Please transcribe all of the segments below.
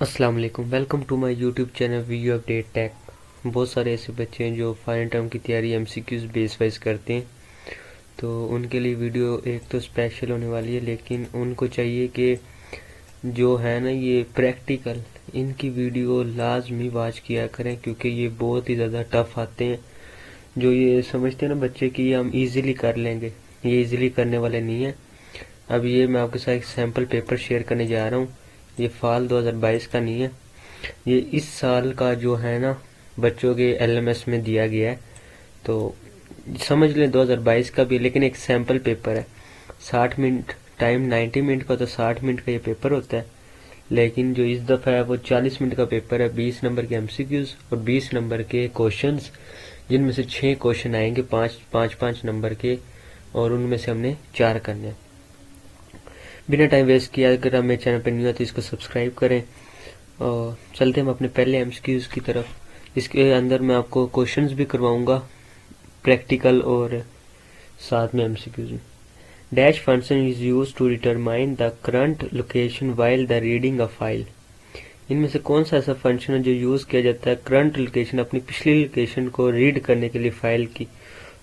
अस्सलाम वालेकुम, welcome to my YouTube channel video update tech. बहुत सारे ऐसे बच्चे हैं जो फाइनल टर्म की तैयारी एमसीक्यूज बेस वाइज करते हैं, तो उनके लिए वीडियो एक तो स्पेशल होने वाली है, लेकिन उनको चाहिए कि जो है ना ये प्रैक्टिकल इनकी वीडियो लाजमी वॉच किया करें, क्योंकि ये बहुत ही ज़्यादा टफ आते हैं। जो ये समझते हैं ना बच्चे कि हम इजीली कर लेंगे, ये इजीली करने वाले नहीं है। अब ये मैं आपके साथ एक सैम्पल पेपर शेयर करने जा रहा हूँ। ये फाल 2022 का नहीं है, ये इस साल का जो है ना बच्चों के एलएमएस में दिया गया है, तो समझ लें 2022 का भी, लेकिन एक सैम्पल पेपर है। 60 मिनट टाइम 90 मिनट का, तो 60 मिनट का ये पेपर होता है, लेकिन जो इस दफ़ा है वो 40 मिनट का पेपर है। 20 नंबर के एमसीक्यूज और 20 नंबर के क्वेश्चंस, जिनमें से 6 क्वेश्चन आएंगे 5 नंबर के, और उनमें से हमने 4 करने हैं। बिना टाइम वेस्ट किया, अगर आप मेरे चैनल पर न्यू है तो इसको सब्सक्राइब करें। और चलते हम अपने पहले एमसीक्यूज की तरफ। इसके अंदर मैं आपको क्वेश्चंस भी करवाऊंगा प्रैक्टिकल और साथ में एमसीक्यूज में। Dash function is used to determine the current location while the reading a file. इनमें से कौन सा ऐसा फंक्शन है जो यूज किया जाता है करंट लोकेशन, अपनी पिछली लोकेशन को रीड करने के लिए फाइल की?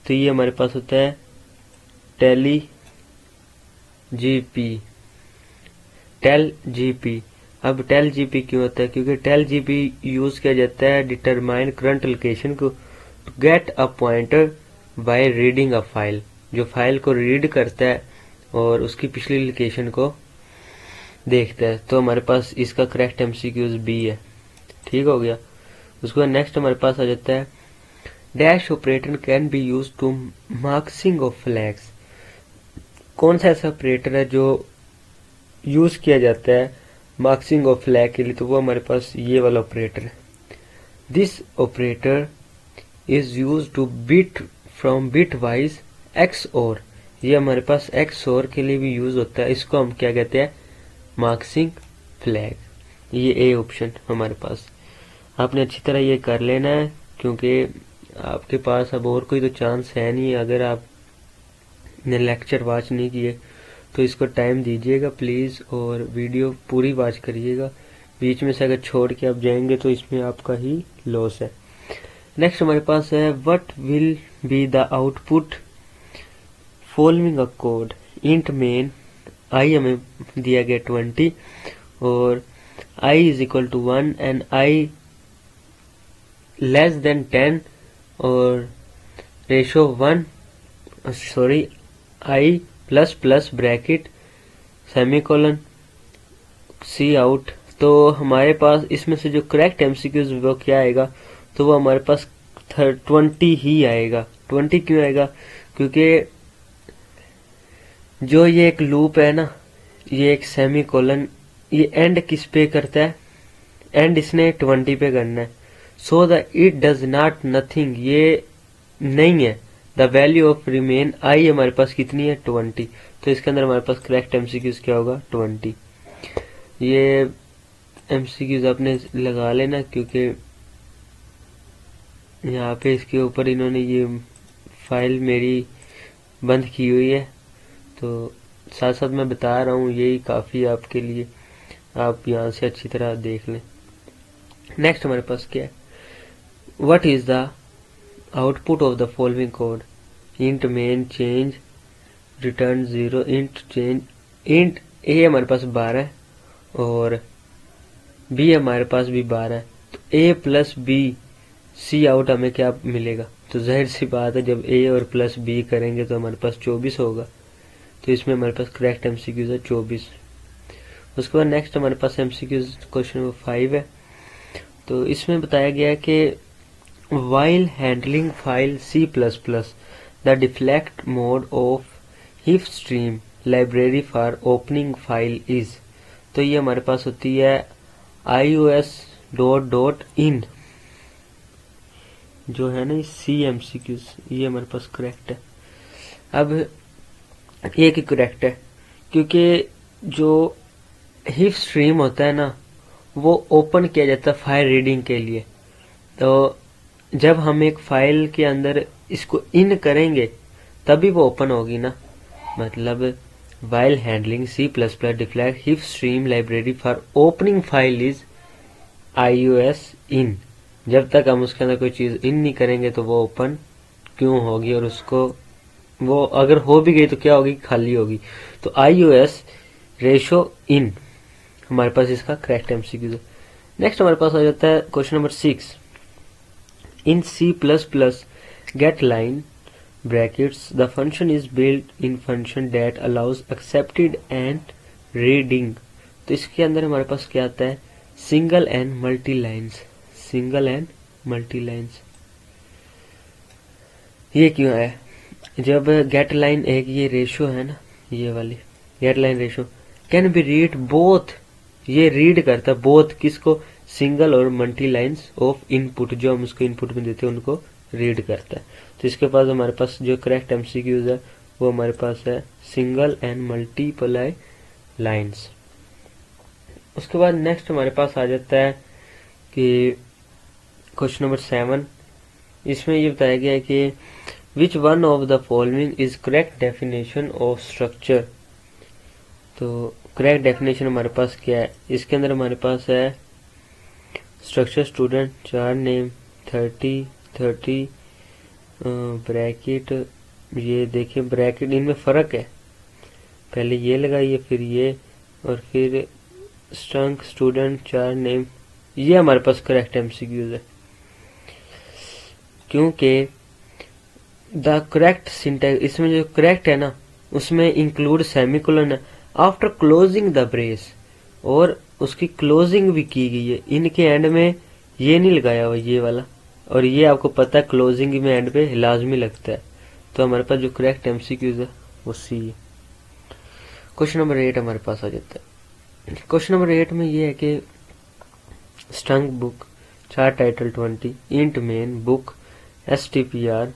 तो ये हमारे पास होता है टेली जीपी, टेल जीपी। अब टेल जीपी क्यों होता है? क्योंकि टेल जीपी यूज किया जाता है डिटरमाइन करंट लोकेशन को to get a pointer by reading a file. जो फाइल को रीड करता है और उसकी पिछली लोकेशन को देखता है। तो हमारे पास इसका करेक्ट एमसीक्यूज बी है। ठीक हो गया। उसके बाद नेक्स्ट हमारे पास आ जाता है dash operator can be use to marking of flags. कौन सा ऐसा ऑपरेटर है जो यूज किया जाता है मार्क्सिंग ऑफ फ्लैग के लिए? तो वो हमारे पास ये वाला ऑपरेटर है। This operator is use two bit from bit wise x और। ये हमारे पास एक्स और के लिए भी यूज होता है। इसको हम क्या कहते हैं? मार्क्सिंग फ्लैग। ये ए ऑप्शन हमारे पास। आपने अच्छी तरह ये कर लेना है, क्योंकि आपके पास अब और कोई तो चांस है नहीं। अगर आपने लेक्चर वॉच नहीं किए तो इसको टाइम दीजिएगा प्लीज़, और वीडियो पूरी वॉच करिएगा। बीच में से अगर छोड़ के आप जाएंगे तो इसमें आपका ही लॉस है। नेक्स्ट हमारे पास है what will be the output following a code. Int main I हमें दिया गया 20 और I is equal to 1 and I less than 10 और ratio 1 sorry I plus plus bracket semicolon C out. तो हमारे पास इसमें से जो करेक्ट एमसीक्यूज वो क्या आएगा? तो वो हमारे पास 20 ही आएगा। 20 क्यों आएगा? क्योंकि जो ये एक लूप है ना, ये एक सेमीकोलन, ये एंड किस पे करता है? एंड इसने 20 पे करना है। So the it does not nothing, ये नहीं है। द वैल्यू ऑफ रिमेन आई हमारे पास कितनी है? 20। तो इसके अंदर हमारे पास करेक्ट एमसीक्यूज क्या होगा? 20। ये एमसीक्यूज आपने लगा लेना, क्योंकि यहाँ पे इसके ऊपर इन्होंने ये फाइल मेरी बंद की हुई है, तो साथ साथ मैं बता रहा हूँ, यही काफ़ी आपके लिए। आप यहाँ से अच्छी तरह देख लें। नेक्स्ट हमारे पास क्या है? What is the output of the following code? Int main change return 0 int change. Int A हमारे पास 12 है और बी हमारे पास भी 12 है। तो ए प्लस बी सी आउट हमें क्या मिलेगा? तो जाहिर सी बात है, जब ए और प्लस बी करेंगे तो हमारे पास 24 होगा। तो इसमें हमारे पास करेक्ट एमसीक्यूज है 24। उसके बाद नेक्स्ट हमारे पास एमसीक्यूज क्वेश्चन नंबर 5 है। तो इसमें बताया गया है कि while handling file C++, the default mode of HifStream library for opening file is। तो ये हमारे पास होती है ios.in। जो है ना सी एमसीक्यूज, ये हमारे पास करेक्ट है। अब ये की करेक्ट है, क्योंकि जो हिफ स्ट्रीम होता है ना, वो ओपन किया जाता है फाइल रीडिंग के लिए। तो जब हम एक फाइल के अंदर इसको इन करेंगे तभी वो ओपन होगी ना। मतलब while handling C++ deflect HIF stream library for opening file is iOS in, जब तक हम उसके अंदर कोई चीज इन नहीं करेंगे तो वो ओपन क्यों होगी, और उसको वो अगर हो भी गई तो क्या होगी, खाली होगी। तो iOS रेशो इन हमारे पास इसका करेक्ट एमसीक्यू है। नेक्स्ट हमारे पास आ जाता है question number 6। In C++ get line brackets the function is built in function that allows accepted and reading. तो इसके अंदर हमारे पास क्या आता है, single and multi lines, single and multi lines. ये क्यों है, जब गेट लाइन एक ये रेशो है ना, ये वाली get line ratio can be read both, ये रीड करता है बोथ, किसको, सिंगल और मल्टी लाइन्स ऑफ इनपुट, जो हम उसको इनपुट में देते हैं उनको रीड करता है। तो इसके पास हमारे पास जो करेक्ट एमसीक्यूज है वो हमारे पास है सिंगल एंड मल्टीप्लाई लाइन्स। उसके बाद नेक्स्ट हमारे पास आ जाता है कि क्वेश्चन नंबर 7। इसमें ये बताया गया है कि which one of the following is correct definition of structure. तो करेक्ट डेफिनेशन हमारे पास क्या है, इसके अंदर हमारे पास है स्ट्रक्चर स्टूडेंट, 4 नेम, 30 ब्रैकेट। ये देखिए ब्रैकेट, इनमें फर्क है, पहले ये लगाइए फिर ये, और फिर स्ट्रंक स्टूडेंट 4 नेम। ये हमारे पास करेक्ट एमसीक्यूज है, क्योंकि द करेक्ट सिंटैक्स, इसमें जो करेक्ट है ना उसमें इंक्लूड सेमीकोलन है आफ्टर क्लोजिंग द ब्रेस, और उसकी क्लोजिंग भी की गई है, इनके एंड में ये नहीं लगाया हुआ ये वाला, और ये आपको पता है क्लोजिंग में एंड पे लाजमी लगता है। तो हमारे पास जो करेक्ट एमसीक्यूज है वो सी है। क्वेश्चन नंबर 8 हमारे पास आ जाता है। क्वेश्चन नंबर 8 में ये है कि स्ट्रंग book 4 title 20 int main book stpr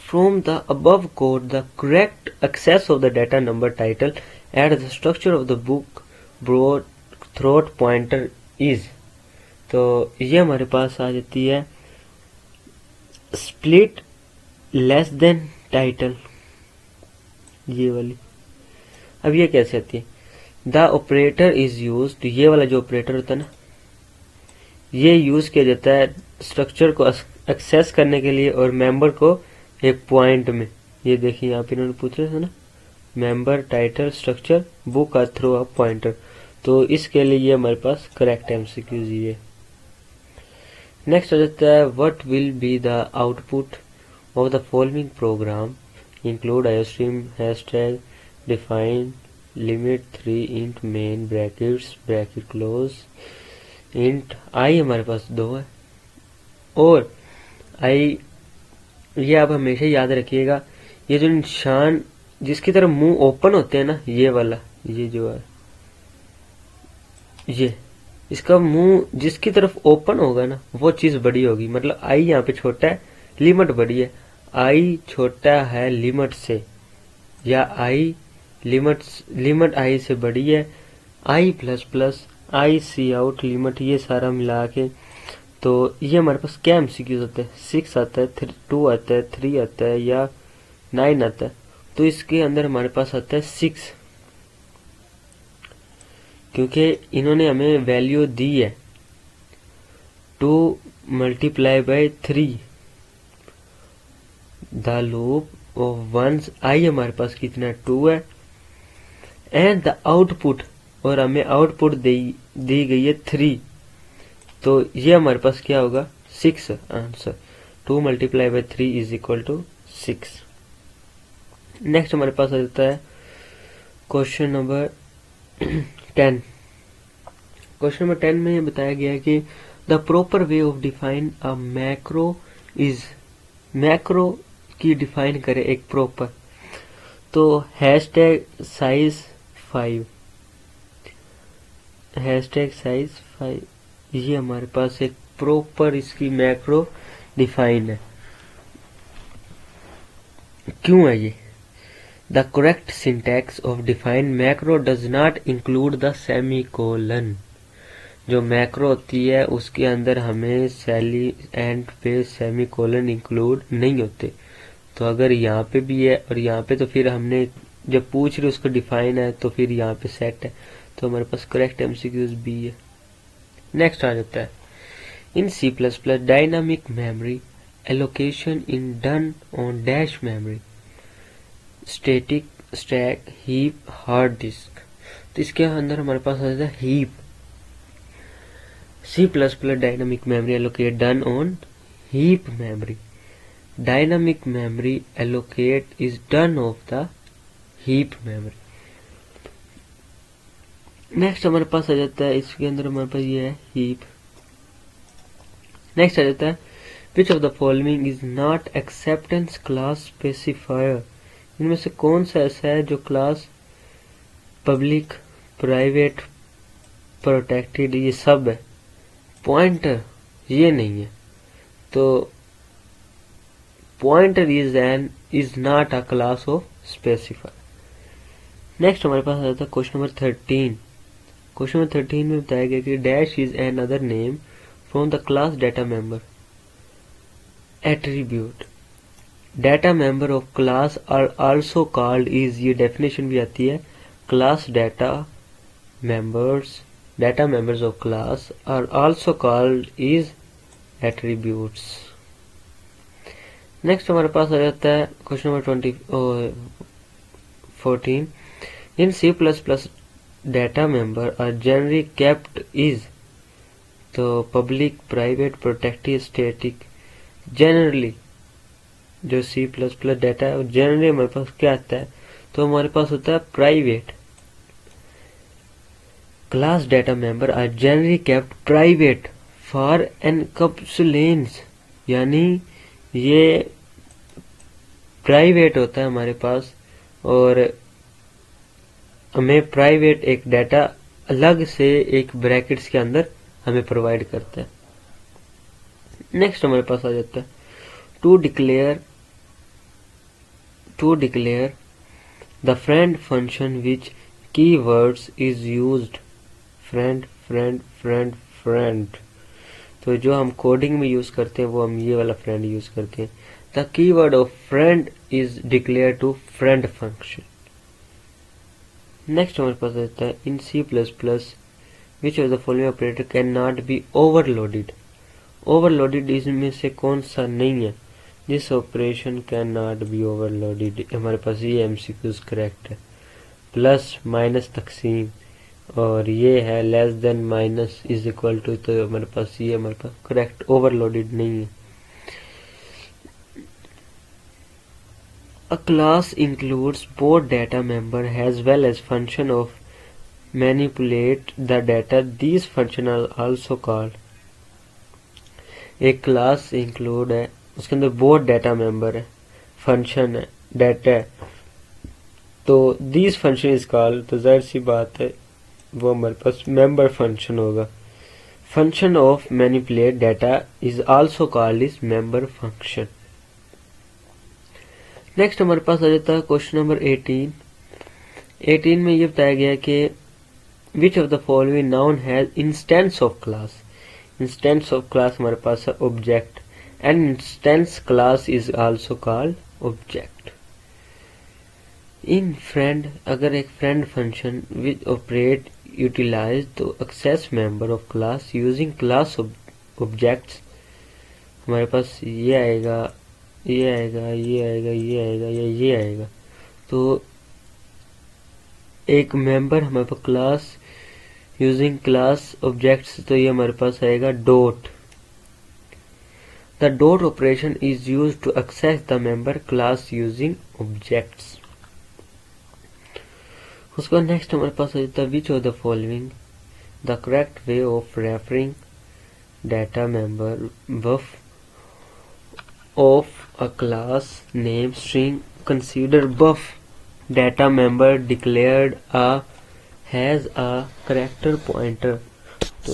from the above code the correct access of the data number title and the structure of the book broad throat pointer is। तो ये हमारे पास आ जाती है स्प्लिट लेस देन टाइटल, ये वाली। अब ये कैसे आती है, द ऑपरेटर इज यूज, तो ये वाला जो ऑपरेटर होता है ना ये यूज किया जाता है स्ट्रक्चर को एक्सेस करने के लिए और मेंबर को एक पॉइंट में। ये देखिए यहाँ पे इन्होंने पूछ रहे थे ना, member title structure book are through a pointer, तो इसके लिए ये हमारे पास करेक्ट एमसीक्यूज ये। नेक्स्ट आ जाता है what will be the output of the following program include iostream hashtag define limit 3 int main brackets bracket close int I, हमारे पास 2 है, और आई ये आप हमेशा याद रखिएगा, ये जो निशान जिसकी तरफ मुंह ओपन होते हैं ना, ये वाला, ये जो है ये इसका मुंह जिसकी तरफ ओपन होगा ना वो चीज बड़ी होगी, मतलब आई यहाँ पे छोटा है, लिमिट बड़ी है, आई छोटा है लिमिट से, या आई लिमिट आई से बड़ी है, आई प्लस प्लस आई सी आउट लिमिट, ये सारा मिला के। तो ये हमारे पास क्या एमसीक्यूज होता है, 6 आता है, 2 आता है, 3 आता है, या 9 आता है। तो इसके अंदर हमारे पास आता है 6, क्योंकि इन्होंने हमें वैल्यू दी है 2 multiply by 3 the loop of once, I हमारे पास कितना 2 है, एंड द आउटपुट, और हमें आउटपुट दी गई है 3, तो ये हमारे पास क्या होगा 6 answer, 2 multiply by 3 is equal to 6। Next हमारे पास आ जाता है क्वेश्चन नंबर 10। क्वेश्चन नंबर 10 में ये बताया गया है कि the proper way of define a macro is, macro की डिफाइन करे एक प्रॉपर, तो हैशटैग साइज 5, हैशटैग साइज 5, ये हमारे पास एक प्रॉपर इसकी मैक्रो डिफाइन है। क्यों है ये, the correct syntax of define macro does not include the semicolon, जो मैक्रो होती है उसके अंदर हमें सैली एंड पे सेमीकोलन इंक्लूड नहीं होते। तो अगर यहाँ पे भी है और यहाँ पे, तो फिर हमने जब पूछ रहे उसको डिफाइन है तो फिर यहाँ पे सेट है, तो हमारे पास करेक्ट एमसीक्यूज बी है। नेक्स्ट आ जाता है in C plus plus dynamic memory allocation in done on dash memory static stack heap hard disk. तो इसके अंदर हमारे पास आ जाता है heap. C plus plus dynamic memory allocate done on heap memory. Dynamic memory allocate is done of the heap memory. Next हमारे पास आ जाता है इसके अंदर हमारे पास ये है हीप। नेक्स्ट आ जाता है which of the following is not acceptance class specifier. इनमें से कौन सा ऐसा है जो क्लास पब्लिक प्राइवेट प्रोटेक्टेड ये सब है, पॉइंटर ये नहीं है। तो pointer is not a class of specifier. Next हमारे पास आ जाता है क्वेश्चन नंबर 13। क्वेश्चन नंबर 13 में बताया गया कि dash is an other name from the class data member attribute. Data member of class are also called is, ये डेफिनेशन भी आती है, class data members of class are also called is attributes. Next हमारे पास आ जाता है question number 14 in C plus plus data member are generally kept is. तो public private protected static. Generally जो सी प्लस प्लस डाटा है generally हमारे पास क्या आता है, तो हमारे पास होता है private. Class data member are generally kept private for encapsulations, यानी ये प्राइवेट होता है हमारे पास और हमें प्राइवेट एक डाटा अलग से एक ब्रैकेट्स के अंदर हमें प्रोवाइड करता है। नेक्स्ट हमारे पास आ जाता है to declare the friend function which keywords is used. Friend. तो जो हम कोडिंग में यूज करते हैं वो हम ये वाला फ्रेंड यूज करते हैं। The keyword of friend is declare to friend function. Next हमारे पास आता है in C plus plus which of the following operator can not be overloaded. Overloaded इसमें से कौन सा नहीं है, this operation can not be overloaded. हमारे पास ये एमसीक्यूज करेक्ट है। प्लस माइनस तकसीम और ये है less than minus is equal to, तो हमारे पास ये हमारे पास करेक्ट ओवरलोडेड नहीं है। A class includes both data member as well as function of manipulate the data. These functions are also called। एक क्लास इंक्लूड है उसके अंदर बोथ डाटा मेंबर है, फंक्शन है, डाटा है, तो दिस फंक्शन इज कॉल्ड, तो जाहिर सी बात है वो हमारे पास मेंबर फंक्शन होगा। Function of manipulate data is also called is member function. Next हमारे पास आ जाता है क्वेश्चन नंबर 18 में ये बताया गया कि which of the following noun has instance of class. Instance of class हमारे पास है object and instance class is also called object. In friend, अगर एक friend function which operate utilize to access member of class using class objects, हमारे पास ये आएगा, ये आएगा, ये आएगा, ये आएगा या ये आएगा। तो एक मेंबर हमारे पास क्लास यूजिंग क्लास ऑब्जेक्ट्स, तो ये हमारे पास आएगा dot. The dot operation is used to access the member class using objects. उसका नेक्स्ट हमारे पास आ जाता है which of the following the correct way of referring data member buff of a class name string consider buff data member declared has a character pointer। तो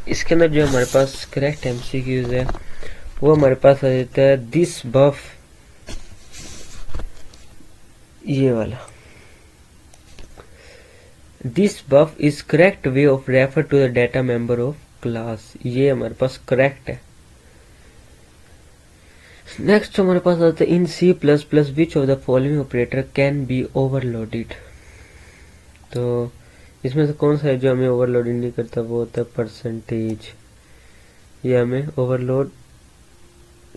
इसके अंदर जो हमारे पास करेक्ट एमसीक्यूज है वो हमारे पास आ जाता है दिस बफ, ये वाला, this buff is correct way of refer to the data member of class, ये हमारे पास करेक्ट है। नेक्स्ट हमारे पास आता है in C plus plus which of the following operator can be overloaded. तो इसमें से कौन सा है जो हमें ओवरलोडिंग नहीं करता, वो होता है परसेंटेज। ये हमें overload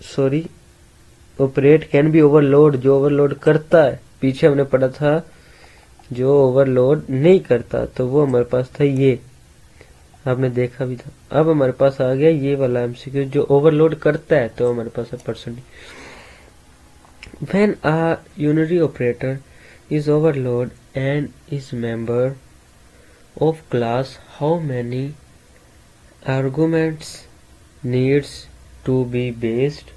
sorry operate can be overload, जो ओवरलोड करता है। पीछे हमने पढ़ा था जो ओवरलोड नहीं करता, तो वो हमारे पास था ये, आपने देखा भी था। अब हमारे पास आ गया ये वाला एमसीक्यू जो ओवरलोड करता है, तो हमारे पास है percentage. When a unitary operator is overload and is member of class, how many arguments needs to be based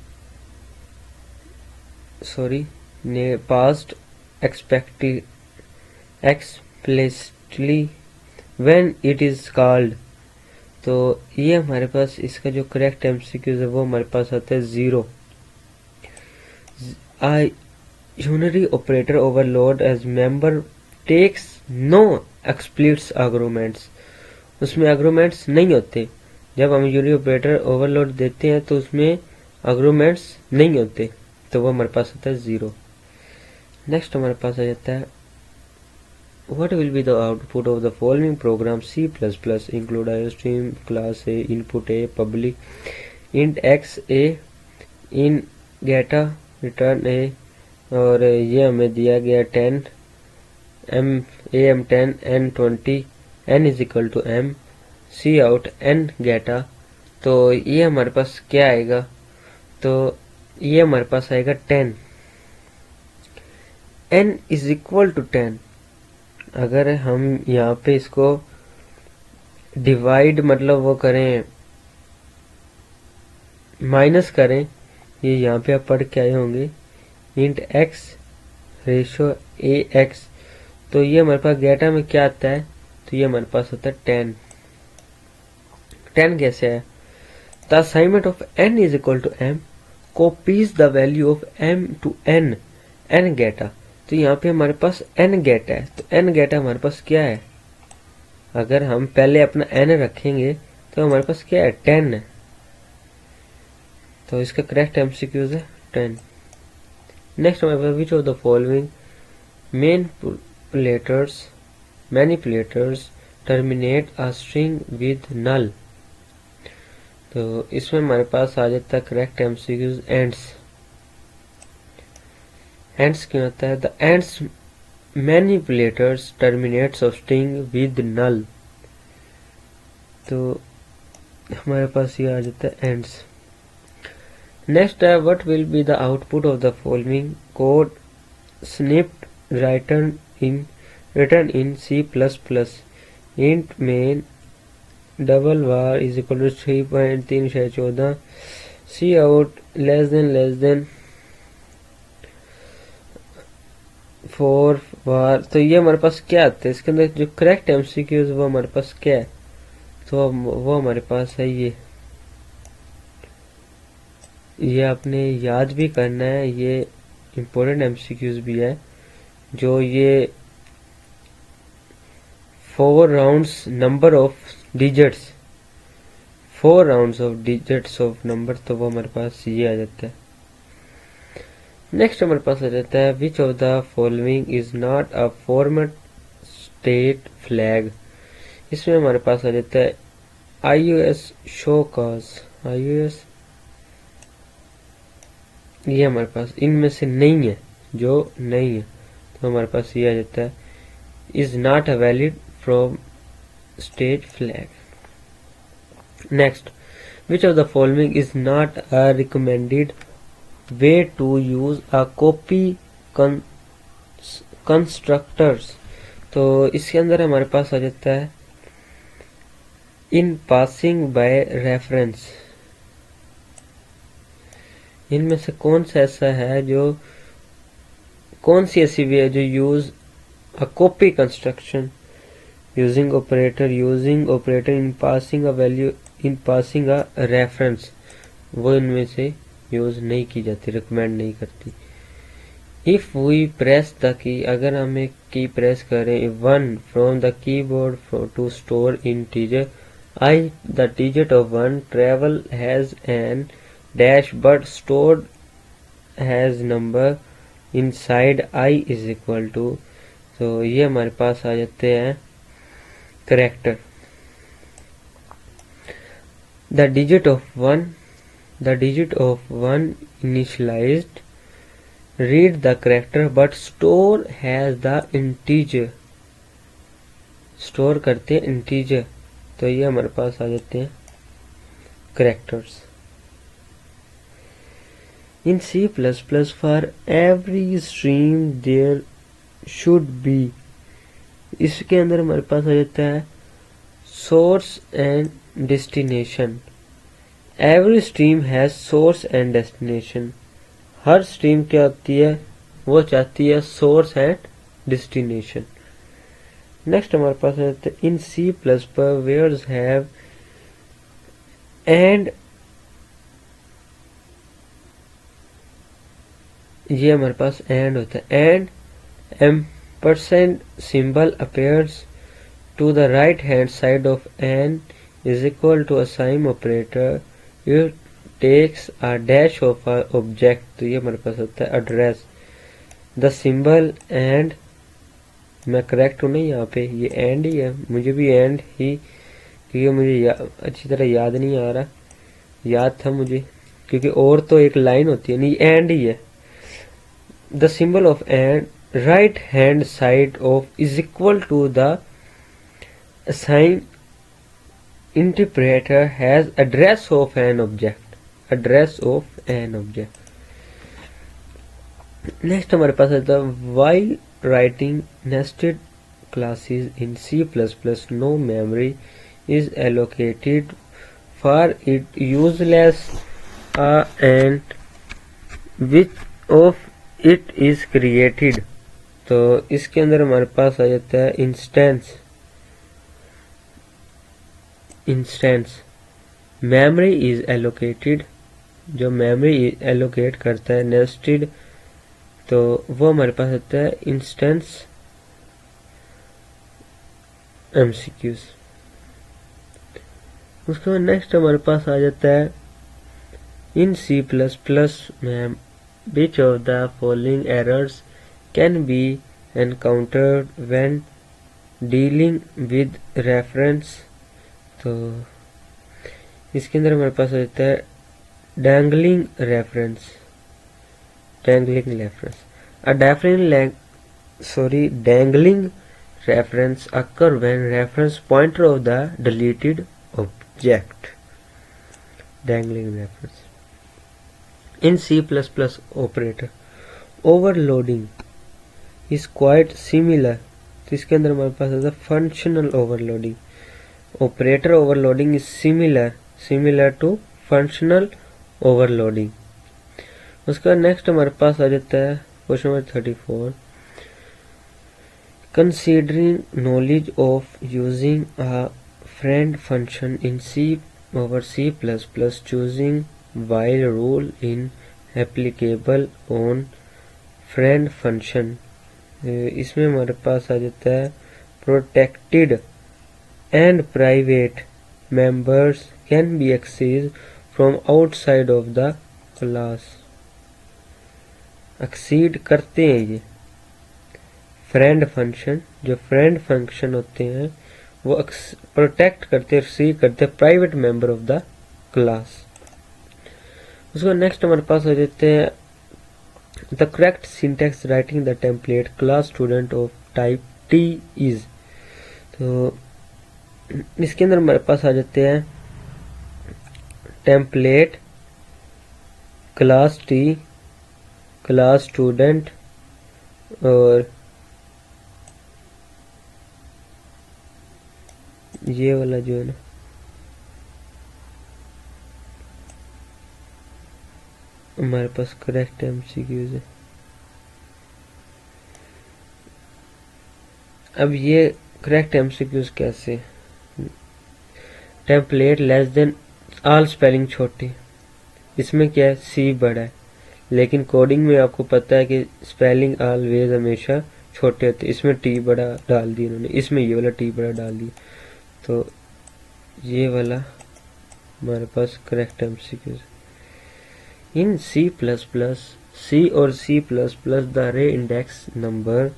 passed explicitly when it is called। तो ये हमारे पास इसका जो करेक्ट एमसीक्यूज है वो हमारे पास आता है 0। Unitary operator overload as member takes no explicit arguments, उसमें आर्गुमेंट्स नहीं होते। जब हम यूनिटरी ऑपरेटर ओवरलोड देते हैं तो उसमें आर्गुमेंट्स नहीं होते, तो वो हमारे पास आता है 0। नेक्स्ट हमारे पास आ जाता है what will be the output of the following program C++ include iostream class A input A public int x A in get a return A, और ये हमें दिया गया 10 AM10 N20 n is equal to m C out n get a. तो ये हमारे पास क्या आएगा, तो ये हमारे पास आएगा 10 n इज इक्वल टू 10। अगर हम यहाँ पे इसको डिवाइड मतलब वो करें माइनस करें, ये यहाँ पे आप पढ़ के आए होंगे इंट x रेशो ax, तो ये हमारे पास गेटा में क्या आता है, तो ये हमारे पास होता है 10। 10 कैसे है, the assignment of n is equal to m copies the value of m to n n get a. तो यहाँ पे हमारे पास n गेटा है, तो n गेटा हमारे पास क्या है, अगर हम पहले अपना n रखेंगे तो हमारे पास क्या है 10 है, तो इसका करेक्ट एमसीक्यूज है 10। नेक्स्ट हमारे पास which of the following manipulators terminate a string with null. तो इसमें हमारे पास आ जाता है करेक्ट एमसीक्यूज एंड्स। एंड्स क्यों आता है, the ends manipulators terminates of string with null, तो हमारे पास ये आ जाता है एंड्स। नेक्स्ट है what will be the output of the following code snippet return in C++ int main double var is equal to 3.314 C out less than 4 bar. तो ये हमारे पास क्या आता है, इसके अंदर जो करेक्ट एमसीक्यूज वो हमारे पास क्या है, तो वो हमारे पास है ये आपने याद भी करना है, ये इम्पोर्टेंट एमसीक्यूज भी है। जो ये 4 rounds number of digits 4 rounds of digits of number, तो वो हमारे पास ये आ जाता है। नेक्स्ट हमारे पास आ जाता है which of the following is not a format state flag. इसमें हमारे पास आ जाता है iOS शो कॉज iOS, ये हमारे पास इनमें से नहीं है, जो नहीं है, तो हमारे पास ये आ जाता है is not a valid from state flag. Next which of the following is not a recommended way to use a copy constructors. तो इसके अंदर हमारे पास आ जाता है इन पासिंग बाय रेफरेंस। इनमें से कौन सा ऐसा है जो कौन सी ऐसी वे है जो use a copy construction using operator in passing a value in passing a reference, वो इनमें से यूज नहीं की जाती, रिकमेंड नहीं करती। If we press the key, अगर हम एक की प्रेस करें 1 from the keyboard to store in integer I, the digit of 1 travel has an dash but stored has number inside I is equal to, तो ये हमारे पास आ जाते हैं character. The digit of one initialized read the character but store has the integer. Store करते हैं integer, तो ये हमारे पास आ जाते हैं characters. In C++ for every stream there should be, इसके अंदर हमारे पास आ जाता है source and destination. Every stream has source and destination. Her stream क्या होती है, वो चाहती है source and destination. नेक्स्ट हमारे पास आ जाता है इन C++ wheres have and, ये हमारे पास एंड होता है, and ampersand symbol appears to the right hand side of n is equal to a sum operator. It takes a dash of a object, तो ये हमारे पास होता है एड्रेस. द सिंबल एंड, मैं करेक्ट हूँ नहीं यहाँ पे, ये एंड ही है, मुझे भी एंड ही, क्योंकि मुझे अच्छी तरह याद नहीं आ रहा, याद था मुझे क्योंकि और तो एक लाइन होती है, नहीं एंड ही है. The symbol of and right hand side of is equal to the sign interpreter has address of an object. Next हमारे पास आता है while writing nested classes in C++, no memory is allocated for it useless and which of it is created. तो इसके अंदर हमारे पास आ जाता है इंस्टेंस. मेमोरी इज एलोकेटेड, जो मेमोरी एलोकेट करता है नेस्टेड, तो वो हमारे पास आता है इंस्टेंस एमसीक्यूज. उसके बाद नेक्स्ट हमारे पास आ जाता है इन C++ में which of the following errors can be encountered when dealing with reference. तो इसके अंदर हमारे पास आ जाता है dangling reference. Dangling reference occur when reference pointer of the deleted object. Dangling reference. In C++ operator overloading is quite similar. तो इसके अंदर हमारे पास आता है functional overloading. Operator overloading is similar to functional overloading. उसका नेक्स्ट हमारे पास आ जाता है question number 34. Considering knowledge of using a friend function in C++, choosing while rule in applicable on friend function. इसमें हमारे पास आ जाता है protected and private members can be accessed from outside of the class. Exceed करते हैं ये friend function, जो फ्रेंड फंक्शन होते हैं वो प्रोटेक्ट करते, रिसीव करते private member of the class. उसको नेक्स्ट हमारे पास हो जाते हैं the correct syntax writing the template class student of type T is. तो इसके अंदर हमारे पास आ जाते हैं template class T, class student, और ये वाला जो है ना हमारे पास करेक्ट एमसीक्यूज है. अब ये करेक्ट एमसीक्यूज कैसे, template less than all spelling छोटे, इसमें क्या है सी बड़ा है, लेकिन कोडिंग में आपको पता है कि स्पेलिंग ऑलवेज हमेशा छोटे होते, इसमें टी बड़ा डाल दिया उन्होंने, इसमें ये वाला टी बड़ा डाल दिया, तो ये वाला हमारे पास correct MCQs. In C++, C और C++ the array index number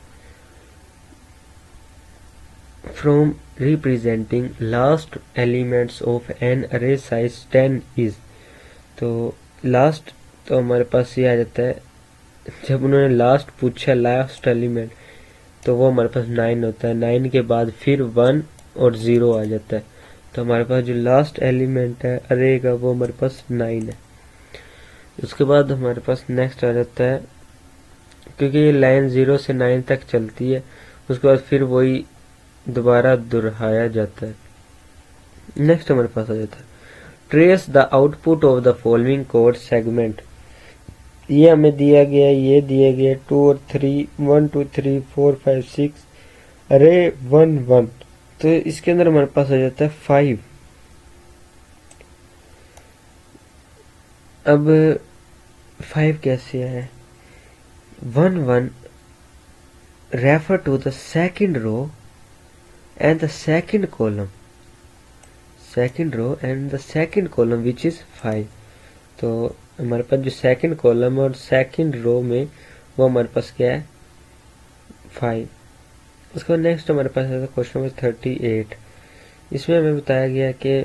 from representing last elements of an array size 10 is. तो लास्ट तो हमारे पास ये आ जाता है, जब उन्होंने लास्ट पूछा लास्ट एलिमेंट तो वो हमारे पास 9 होता है। 9 के बाद फिर 1 और 0 आ जाता है। तो हमारे पास जो लास्ट एलिमेंट है अरे का वो हमारे पास 9 है। उसके बाद हमारे पास नेक्स्ट आ जाता है, क्योंकि ये लाइन 0 से 9 तक चलती है, उसके बाद फिर वही दोबारा दोहराया जाता है। नेक्स्ट हमारे पास आ जाता है trace the output of the following code segment. ये हमें दिया गया, ये दिए गए 2 और 3, 1 2 3 4 5 6 अरे 1 1। तो इसके अंदर हमारे पास आ जाता है 5। अब 5 कैसे है? 1 1 refer to the second row and the second column, which is 5। तो हमारे पास जो सेकंड कॉलम और सेकंड रो में वो हमारे पास क्या है 5। उसके बाद नेक्स्ट हमारे पास है क्वेश्चन नंबर 38। इसमें हमें बताया गया कि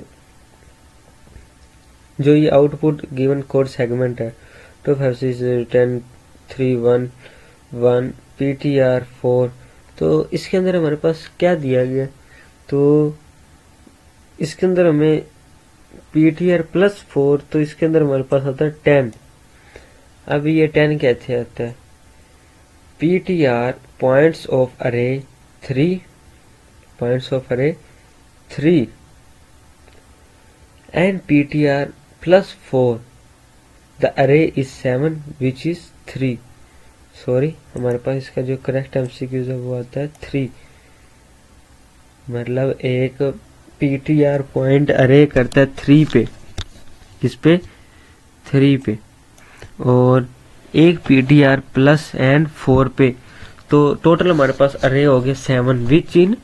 जो ये आउटपुट गिवन कोड सेगमेंट है 2 5 6 10 3 1 1 PTR 4। तो इसके अंदर हमारे पास क्या दिया गया? तो इसके अंदर हमें PTR प्लस 4, तो इसके अंदर हमारे पास आता है 10। अब ये 10 कैसे आता है? PTR पॉइंट्स ऑफ अरे 3 and PTR plus 4 the array is 7 which is 3। Sorry, हमारे पास इसका जो करेक्ट MCQ है वो आता है 3। मतलब एक PTR पॉइंट अरे करता है 3 पे, किस पे? 3 पे, और एक PTR प्लस एंड 4 पे। तो टोटल हमारे पास अरे हो गए 7 विच इन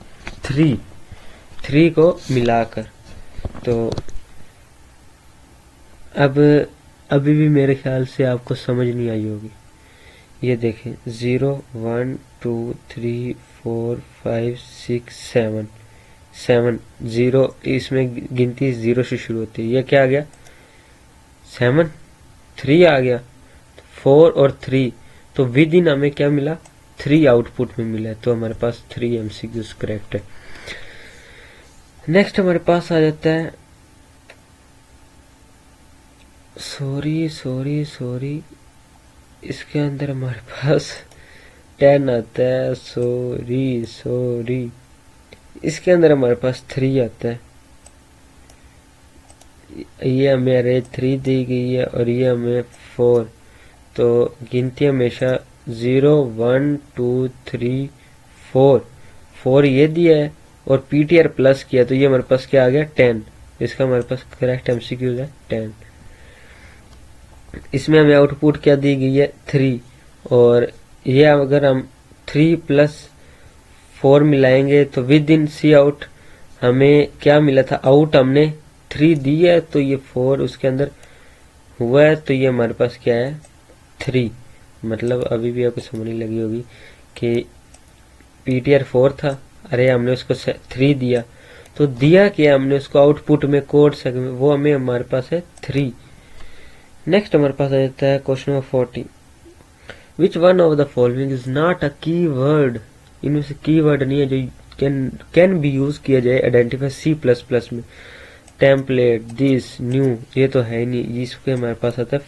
3 को मिलाकर। तो अब अभी भी मेरे ख्याल से आपको समझ नहीं आई होगी। ये देखें 0 1 2 3 4 5 6 7 0, इसमें गिनती 0 से शुरू होती है। ये क्या आ गया? 7 3 आ गया, 4 और 3, तो विद इन हमें क्या मिला? 3 आउटपुट में मिला है। तो हमारे पास 3 MCQs करेक्ट है। नेक्स्ट हमारे पास आ जाता है, सॉरी इसके अंदर हमारे पास 10 आता है। सॉरी इसके अंदर हमारे पास 3 आता है। ये हमें अरे 3 दी गई है और ये हमें 4। तो गिनती हमेशा 0 1 2 3 4 ये दिया है और PTR प्लस किया, तो ये हमारे पास क्या आ गया? 10। इसका हमारे पास करेक्ट MCQ है 10। इसमें हमें आउटपुट क्या दी गई है? 3। और ये अगर हम 3 प्लस 4 मिलाएंगे तो विद इन सी आउट हमें क्या मिला था? आउट हमने 3 दी है, तो ये 4 उसके अंदर हुआ है, तो ये हमारे पास क्या है? 3। मतलब अभी भी आपको समझ नहीं लगी होगी कि PTR 4 था, अरे हमने उसको 3 दिया, तो दिया क्या हमने उसको आउटपुट में कोड सेगमेंट, वो हमें हमारे पास है 3। नेक्स्ट हमारे पास आ जाता है question number 40। Which one of the following is not अ की वर्ड? इनमें से की वर्ड नहीं है जो कैन बी यूज किया जाए आइडेंटिफाई C++ में। टेम्पलेट, दिस, न्यू, ये तो है नहीं। इसके हमारे पास आता है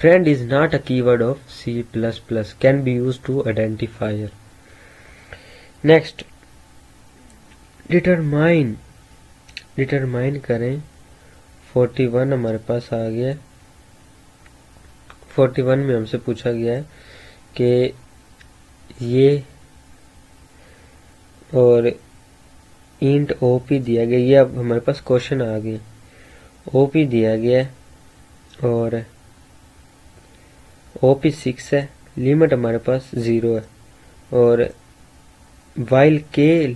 friend is not a keyword of C++, can be use to identifier. Next determine करें। 41 हमारे पास आ गया। 41 में हमसे पूछा गया है कि ये और इंट OP दिया गया। ये अब हमारे पास क्वेश्चन आ गया, OP दिया गया और OP 6 है, लिमिट हमारे पास 0 है, और while k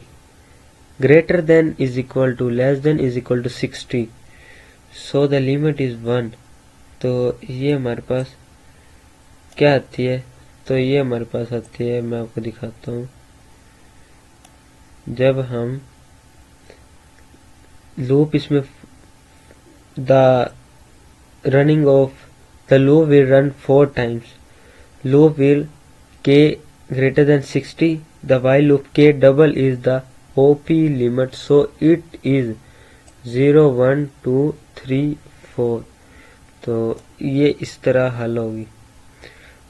greater than is equal to less than is equal to 60, so the limit is 1। तो ये हमारे पास क्या आती है? तो ये हमारे पास आती है, मैं आपको दिखाता हूँ। जब हम लूप इसमें the running of the loop will run 4 times. Loop will k greater than 60. The while loop k double is the OP limit, so it is 0 1 2 3 4. तो ये इस तरह हल होगी।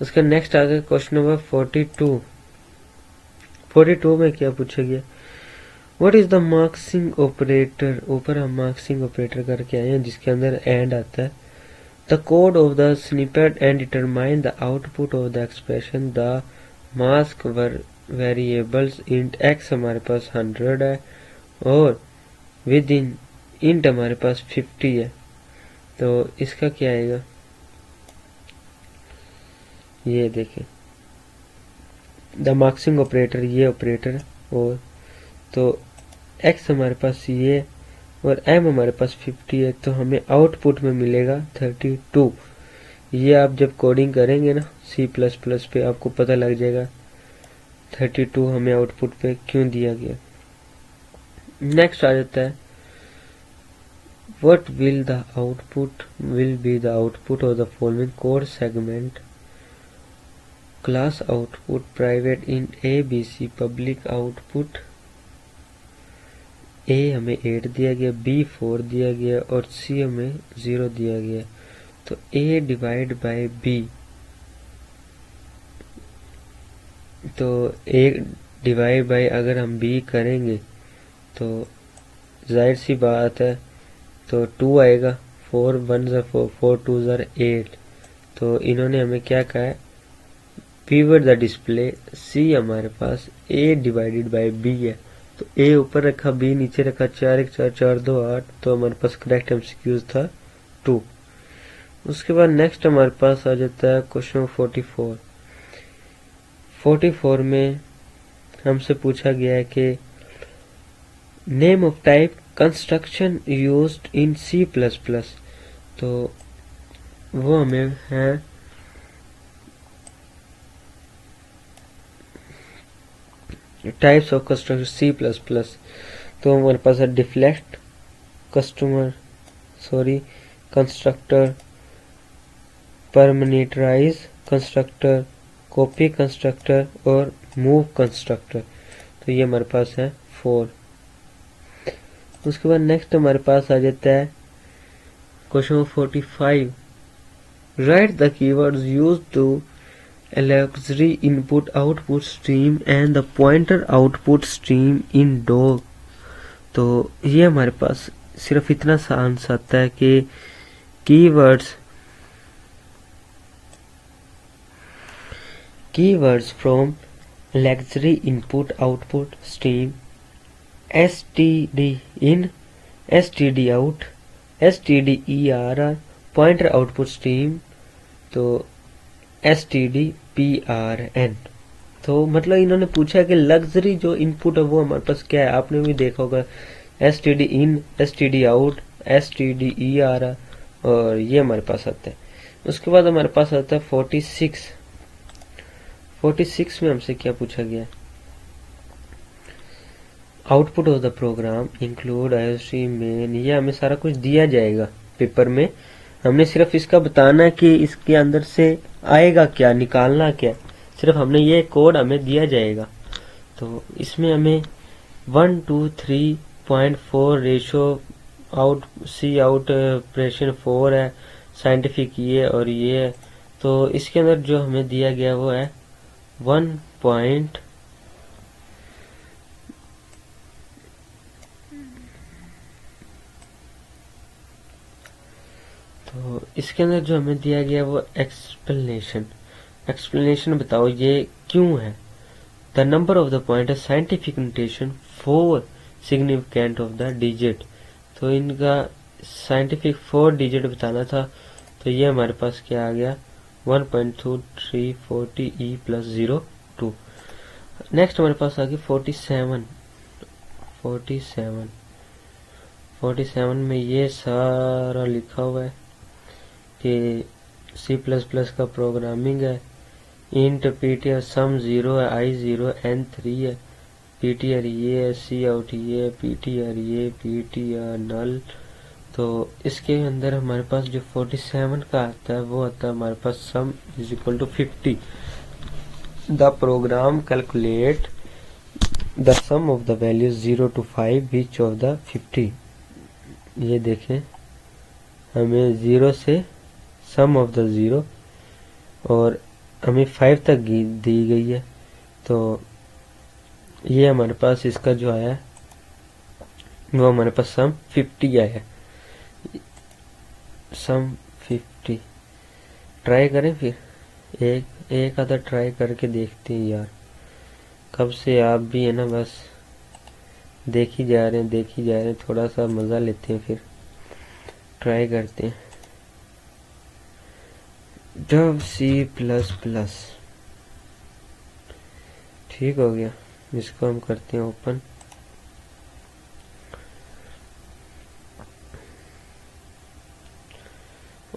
उसका नेक्स्ट आ गया क्वेश्चन नंबर 42। 42 में क्या पूछा गया, व्हाट इज द मार्क्सिंग ऑपरेटर। ऊपर हम मार्क्सिंग ऑपरेटर करके आए हैं जिसके अंदर एंड आता है। The code of the snippet and determine the output of the expression. The mask variables int x हमारे पास 100 है और विद इन इंट हमारे पास 50 है। तो इसका क्या आएगा, ये देखें द मार्क्सिंग ऑपरेटर, ये ऑपरेटर, और तो x हमारे पास ये और m हमारे पास 50 है, तो हमें आउटपुट में मिलेगा 32। ये आप जब कोडिंग करेंगे ना C++ पे आपको पता लग जाएगा 32 हमें आउटपुट पे क्यों दिया गया। नेक्स्ट आ जाता है what will be the output of the following code segment। Class output private in ABC public output A हमें 8 दिया गया, B 4 दिया गया और C हमें 0 दिया गया। तो A डिवाइड बाय B, तो A डिवाइड बाय अगर हम B करेंगे तो जाहिर सी बात है तो 2 आएगा, 4 1 4 4 2 8। तो इन्होंने हमें क्या कहा है, पीवट द डिस्प्ले। C हमारे पास A डिवाइडेड बाय B है, तो A ऊपर रखा B नीचे रखा, 4 1 4 4 2 8। तो हमारे पास करेक्ट MCQ था 2। उसके बाद नेक्स्ट हमारे पास आ जाता है क्वेश्चन 44। 44 में हमसे पूछा गया है कि name of type construction used in C++। तो वो हमें है टाइप्स ऑफ कंस्ट्रक्शन C++। तो हमारे पास है default constructor, parameterized constructor, copy constructor और मूव कंस्ट्रक्टर। तो ये हमारे पास है 4। उसके बाद नेक्स्ट हमारे पास आ जाता है question 45। Write the keywords used to auxiliary input output stream and the pointer output stream in dog। तो ये हमारे पास सिर्फ इतना सा आंसर आता है कि keywords from auxiliary input output stream, std in, std out, stderr, pointer output stream, तो stdprn। तो मतलब इन्होंने पूछा है कि लग्जरी जो इनपुट है वो हमारे पास क्या है। आपने भी देखा होगा std in, std out, stder और ये हमारे पास आता है। उसके बाद हमारे पास आता है 46। 46 में हमसे क्या पूछा गया, output of the program include IOC main. ये हमें सारा कुछ दिया जाएगा पेपर में, हमने सिर्फ इसका बताना है कि इसके अंदर से आएगा क्या, निकालना क्या, सिर्फ हमने ये कोड हमें दिया जाएगा। तो इसमें हमें 1 2 3.4 रेशो आउट सी आउट ऑपरेशन 4 है, साइंटिफिक ये और ये है। तो इसके अंदर जो हमें दिया गया वो है 1 पॉइंट तो इसके अंदर जो हमें दिया गया वो एक्सप्लेनेशन बताओ ये क्यों है। The number of the point scientific notation 4 significant of the digit. तो इनका साइंटिफिक 4 डिजिट बताना था। तो ये हमारे पास क्या आ गया 1.2340 E + 02। नेक्स्ट हमारे पास आ गया 47 में ये सारा लिखा हुआ है कि C++ का प्रोग्रामिंग है। इंट ptr सम 0 है, I 0 N 3 है, PTR ये, सी आउट ये, PTR ये, PTR नल। तो इसके अंदर हमारे पास जो 47 का आता है वो आता है हमारे पास sum is equal to 50। The program calculate the sum of the values 0 to 5 which of the 50। ये देखें, हमें 0 से सम ऑफ द 0 और हमें 5 तक दी गई है। तो ये हमारे पास इसका जो आया है वो हमारे पास सम 50 आया है, सम 50। ट्राई करें फिर एक आधा ट्राई करके देखते हैं यार। कब से आप भी है ना बस देखी जा रहे हैं, थोड़ा सा मज़ा लेते हैं, फिर ट्राई करते हैं। जब C++ ठीक हो गया, इसको हम करते हैं ओपन।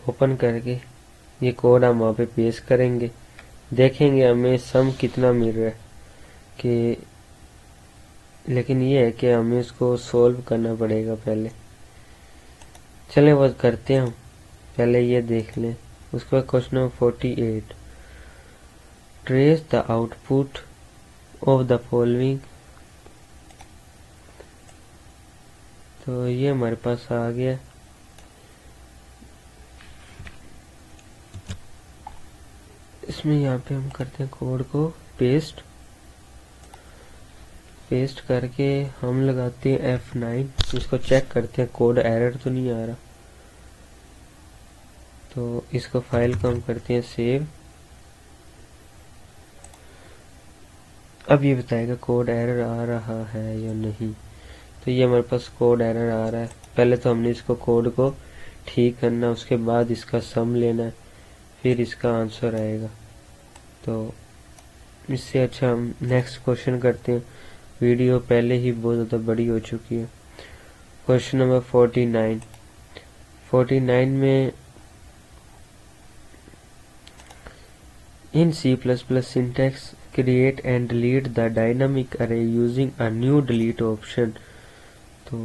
ओपन करके ये कोड हम वहाँ पे पेस्ट करेंगे, देखेंगे हमें सम कितना मिल रहा है कि, लेकिन ये है कि हमें इसको सोल्व करना पड़ेगा पहले। चलें वो करते हैं हम, पहले ये देख लें। उसके बाद question number 48, trace the output of the following. तो ये हमारे पास आ गया। इसमें यहाँ पे हम करते हैं कोड को पेस्ट करके हम लगाते हैं F9। इसको चेक करते हैं कोड एरर तो नहीं आ रहा। तो इसको फाइल को हम करते हैं सेव। अब ये बताएगा कोड एरर आ रहा है या नहीं। तो ये हमारे पास कोड एरर आ रहा है। पहले तो हमने इसको कोड को ठीक करना, उसके बाद इसका सम लेना है, फिर इसका आंसर आएगा। तो इससे अच्छा हम नेक्स्ट क्वेश्चन करते हैं। वीडियो पहले ही बहुत ज़्यादा बड़ी हो चुकी है। क्वेश्चन नंबर 49 में इन C++ syntax create and delete the dynamic array using a new delete option। तो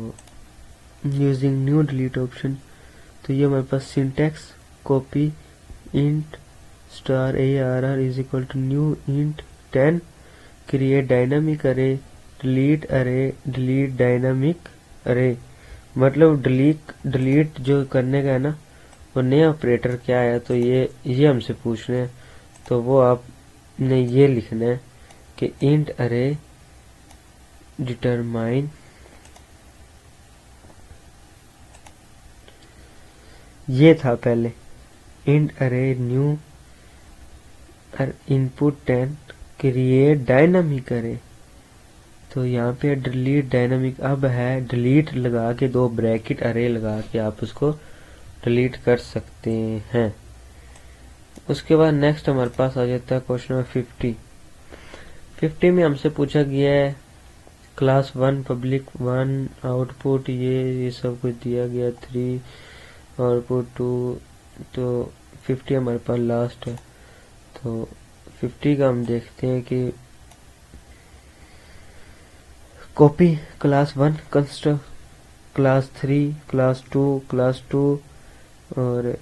using new delete option, तो ये हमारे पास syntax copy int star arr is equal to new int 10 create dynamic array delete dynamic array। मतलब delete जो करने का है ना, वो नया ऑपरेटर क्या है, तो ये हमसे पूछ रहे हैं। तो वो आपने ये लिखना है कि int array determine ये था पहले int array new input 10 create dynamic array। तो यहाँ पे डिलीट डायनामिक अब है, डिलीट लगा के 2 ब्रैकेट अरे लगा के आप उसको डिलीट कर सकते हैं। उसके बाद नेक्स्ट हमारे पास आ जाता है क्वेश्चन नंबर 50 में हमसे पूछा गया है क्लास 1 पब्लिक 1 आउटपुट ये सब कुछ दिया गया, 3 आउटपुट 2। तो 50 हमारे पास लास्ट है। तो 50 का हम देखते हैं कि copy class 1 construct class 3 class 2 और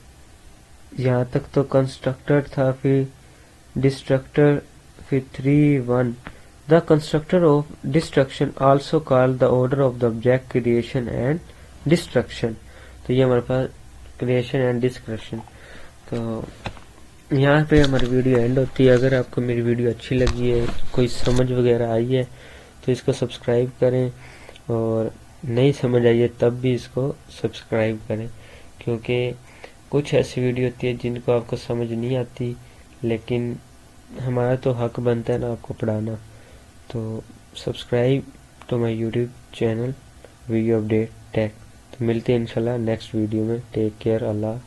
यहाँ तक तो कंस्ट्रक्टर था, फिर डिस्ट्रक्टर, फिर 3 1। The constructor of destruction also called the order of the object creation and destruction. तो ये हमारे पास क्रिएशन एंड डिस्ट्रक्शन। तो यहाँ पे हमारी वीडियो एंड होती है। अगर आपको मेरी वीडियो अच्छी लगी है, कोई समझ वगैरह आई है, तो इसको सब्सक्राइब करें, और नहीं समझ आई है तब भी इसको सब्सक्राइब करें, क्योंकि कुछ ऐसी वीडियो होती है जिनको आपको समझ नहीं आती, लेकिन हमारा तो हक बनता है ना आपको पढ़ाना। तो subscribe to my YouTube channel video update tech. तो मिलते हैं इंशाल्लाह नेक्स्ट वीडियो में। टेक केयर, अल्लाह।